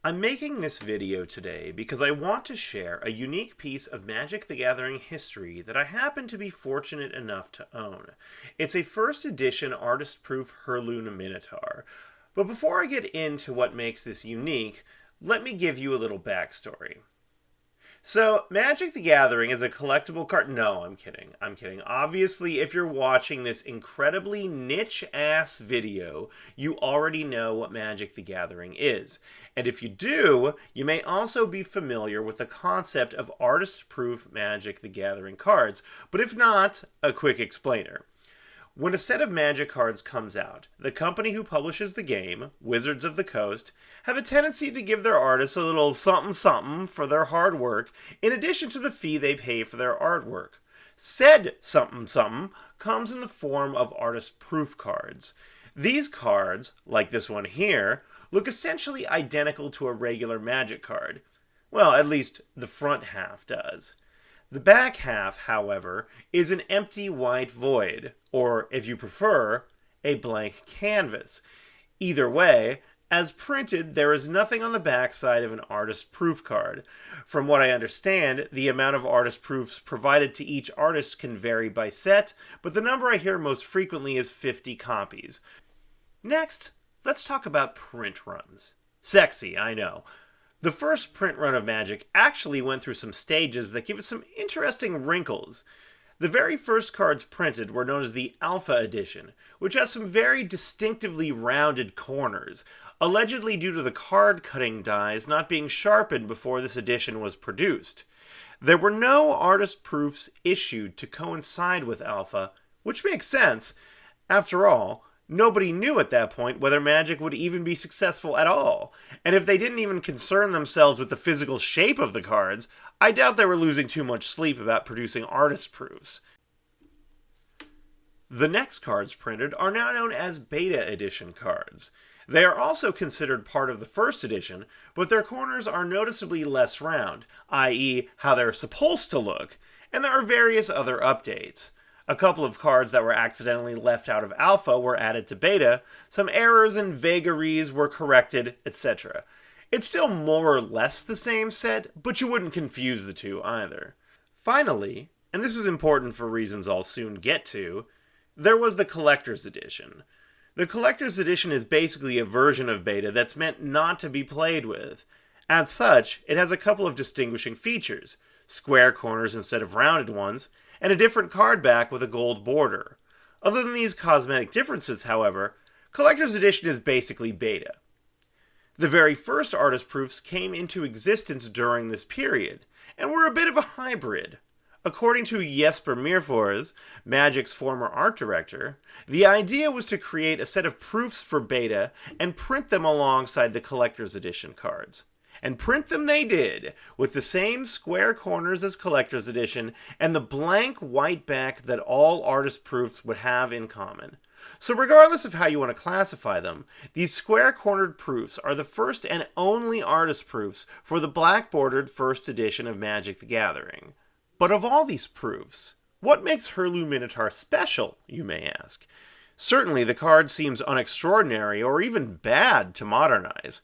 I'm making this video today because I want to share a unique piece of Magic the Gathering history that I happen to be fortunate enough to own. It's a first edition artist-proof Hurloon Minotaur. But before I get into what makes this unique, let me give you a little backstory. So, Magic the Gathering is a collectible card. No, I'm kidding. I'm kidding. Obviously, if you're watching this incredibly niche-ass video, you already know what Magic the Gathering is. And if you do, you may also be familiar with the concept of artist-proof Magic the Gathering cards. But if not, a quick explainer. When a set of Magic cards comes out, the company who publishes the game, Wizards of the Coast, have a tendency to give their artists a little something-something for their hard work, in addition to the fee they pay for their artwork. Said something-something comes in the form of artist-proof cards. These cards, like this one here, look essentially identical to a regular Magic card. Well, at least the front half does. The back half, however, is an empty white void, or, if you prefer, a blank canvas. Either way, as printed, there is nothing on the backside of an artist proof card. From what I understand, the amount of artist proofs provided to each artist can vary by set, but the number I hear most frequently is 50 copies. Next, let's talk about print runs. Sexy, I know. The first print run of Magic actually went through some stages that give it some interesting wrinkles. The very first cards printed were known as the Alpha Edition, which has some very distinctively rounded corners, allegedly due to the card cutting dies not being sharpened before this edition was produced. There were no artist proofs issued to coincide with Alpha, which makes sense. After all, nobody knew at that point whether Magic would even be successful at all, and if they didn't even concern themselves with the physical shape of the cards, I doubt they were losing too much sleep about producing artist proofs. The next cards printed are now known as Beta Edition cards. They are also considered part of the first edition, but their corners are noticeably less round, i.e. how they're supposed to look, and there are various other updates. A couple of cards that were accidentally left out of Alpha were added to Beta, some errors and vagaries were corrected, etc. It's still more or less the same set, but you wouldn't confuse the two either. Finally, and this is important for reasons I'll soon get to, there was the Collector's Edition. The Collector's Edition is basically a version of Beta that's meant not to be played with. As such, it has a couple of distinguishing features: square corners instead of rounded ones, and a different card back with a gold border. Other than these cosmetic differences, however, Collector's Edition is basically Beta. The very first artist proofs came into existence during this period, and were a bit of a hybrid. According to Jesper Myrfors, Magic's former art director, the idea was to create a set of proofs for Beta and print them alongside the Collector's Edition cards. And print them they did, with the same square corners as Collector's Edition and the blank white back that all artist proofs would have in common. So regardless of how you want to classify them, these square-cornered proofs are the first and only artist proofs for the black-bordered first edition of Magic the Gathering. But of all these proofs, what makes Hurloon Minotaur special, you may ask? Certainly the card seems unextraordinary or even bad to modernize.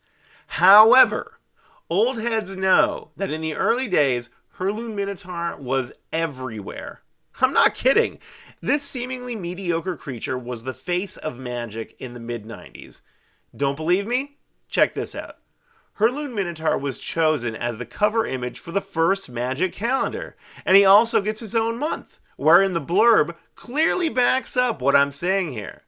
However, old heads know that in the early days, Hurloon Minotaur was everywhere. I'm not kidding. This seemingly mediocre creature was the face of Magic in the mid-90s. Don't believe me? Check this out. Hurloon Minotaur was chosen as the cover image for the first Magic calendar, and he also gets his own month, wherein the blurb clearly backs up what I'm saying here.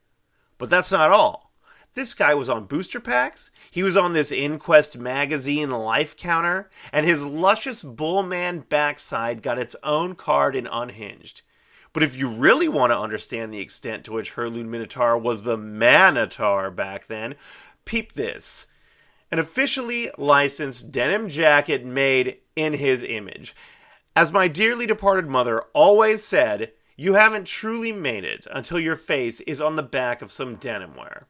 But that's not all. This guy was on booster packs, he was on this Inquest magazine life counter, and his luscious Bullman backside got its own card in Unhinged. But if you really want to understand the extent to which Hurloon Minotaur was the Minotaur back then, peep this. An officially licensed denim jacket made in his image. As my dearly departed mother always said, you haven't truly made it until your face is on the back of some denim wear.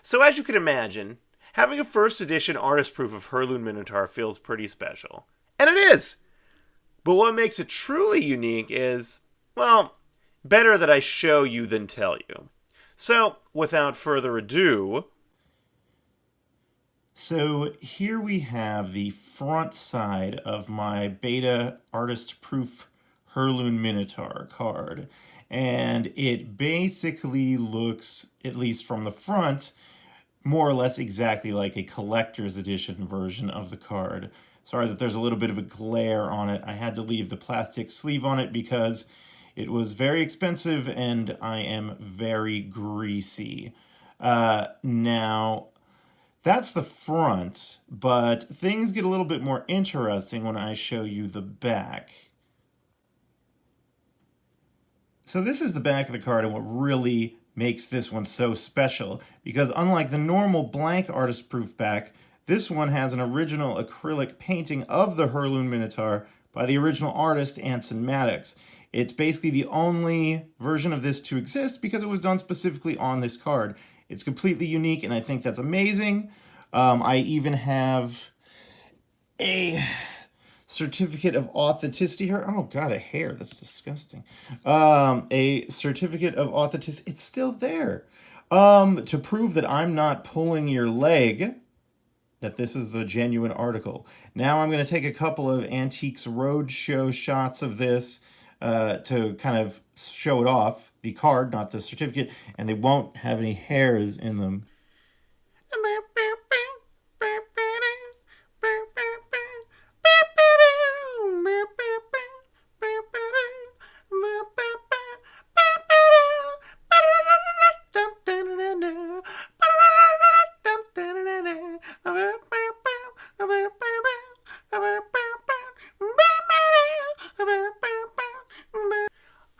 So as you can imagine, having a first edition artist proof of Hurloon Minotaur feels pretty special. And it is! But what makes it truly unique is, well, better that I show you than tell you. So, without further ado, So here we have the front side of my beta artist proof Hurloon Minotaur card. And it basically looks, at least from the front, more or less exactly like a collector's edition version of the card. Sorry that there's a little bit of a glare on it. I had to leave the plastic sleeve on it because it was very expensive and I am very greasy. Now, that's the front, but things get a little bit more interesting when I show you the back. So this is the back of the card, and what really makes this one so special, because unlike the normal blank artist proof back, this one has an original acrylic painting of the Hurloon Minotaur by the original artist Anson Maddocks. It's basically the only version of this to exist because it was done specifically on this card. It's completely unique, and I think that's amazing. I even have a certificate of authenticity here. Oh, God, a hair. That's disgusting. A certificate of authenticity. It's still there. To prove that I'm not pulling your leg, that this is the genuine article. Now I'm going to take a couple of Antiques Roadshow shots of this to kind of show it off, the card, not the certificate, and they won't have any hairs in them.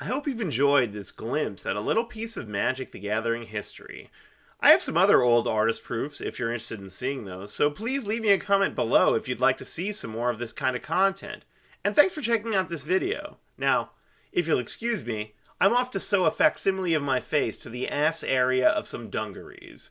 I hope you've enjoyed this glimpse at a little piece of Magic the Gathering history. I have some other old artist proofs if you're interested in seeing those, so please leave me a comment below if you'd like to see some more of this kind of content. And thanks for checking out this video. Now, if you'll excuse me, I'm off to sew a facsimile of my face to the ass area of some dungarees.